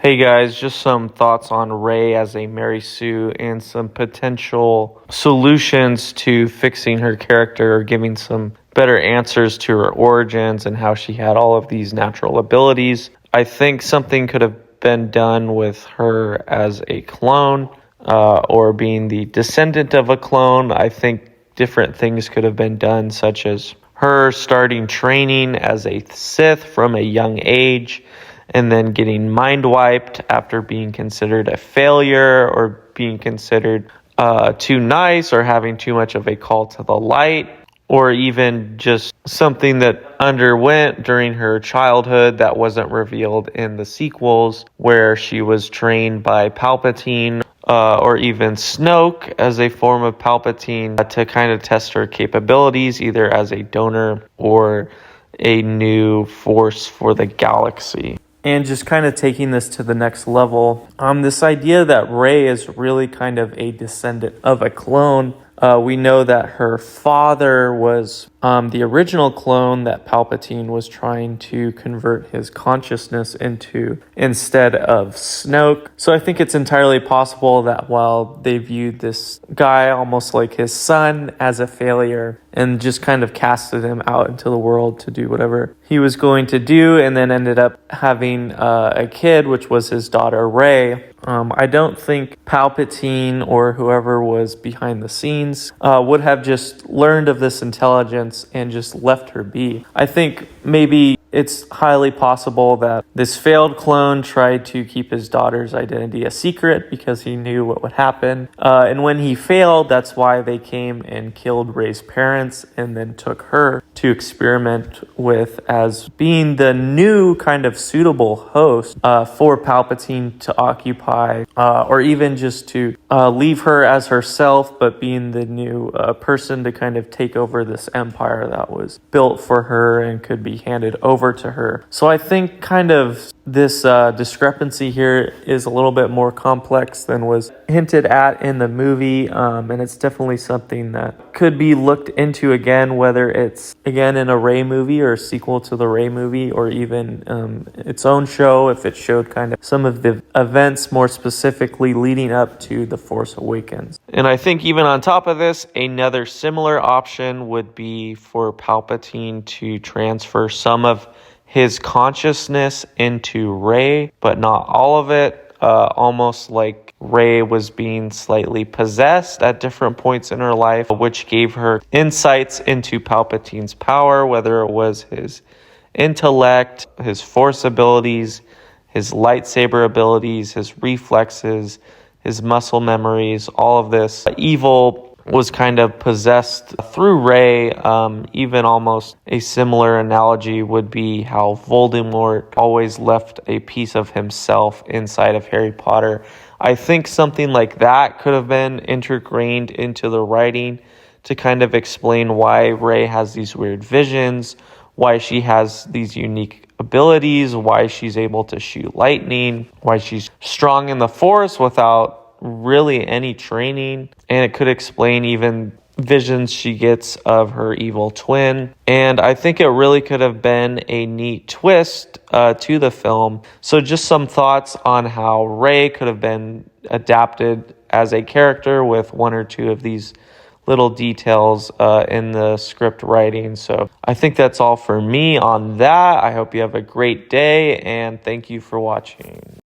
Hey guys, just some thoughts on Rey as a Mary Sue and some potential solutions to fixing her character or giving some better answers to her origins and how she had all of these natural abilities. I think something could have been done with her as a clone or being the descendant of a clone. I think different things could have been done, such as her starting training as a Sith from a young age and then getting mind wiped after being considered a failure or being considered too nice or having too much of a call to the light, or even just something that underwent during her childhood that wasn't revealed in the sequels, where she was trained by Palpatine or even Snoke as a form of Palpatine to kind of test her capabilities, either as a donor or a new force for the galaxy. And just kind of taking this to the next level, this idea that Rey is really kind of a descendant of a clone. We know that her father was the original clone that Palpatine was trying to convert his consciousness into instead of Snoke. So I think it's entirely possible that while they viewed this guy almost like his son as a failure and just kind of casted him out into the world to do whatever he was going to do, and then ended up having a kid, which was his daughter Rey. I don't think Palpatine or whoever was behind the scenes would have just learned of this intelligence and just left her be. I think maybe it's highly possible that this failed clone tried to keep his daughter's identity a secret because he knew what would happen. And when he failed, that's why they came and killed Rey's parents and then took her to experiment with as being the new kind of suitable host for Palpatine to occupy, or even just to leave her as herself, but being the new person to kind of take over this empire that was built for her and could be handed over to her. So I think kind of this discrepancy here is a little bit more complex than was hinted at in the movie, and it's definitely something that could be looked into again, whether it's again in a Rey movie or a sequel to the Rey movie, or even its own show if it showed kind of some of the events more specifically leading up to The Force Awakens. And I think even on top of this, another similar option would be for Palpatine to transfer some of his consciousness into Rey, but not all of it, almost like Rey was being slightly possessed at different points in her life, which gave her insights into Palpatine's power, whether it was his intellect, his force abilities, his lightsaber abilities, his reflexes, his muscle memories, all of this. Evil was kind of possessed through Rey. Even almost a similar analogy would be how Voldemort always left a piece of himself inside of Harry Potter. I think something like that could have been intergrained into the writing to kind of explain why Rey has these weird visions, why she has these unique abilities, why she's able to shoot lightning, why she's strong in the Force without really any training. And it could explain even visions she gets of her evil twin. And I think it really could have been a neat twist to the film. So just some thoughts on how Rey could have been adapted as a character with one or two of these little details in the script writing. So I think that's all for me on that. I hope you have a great day, and thank you for watching.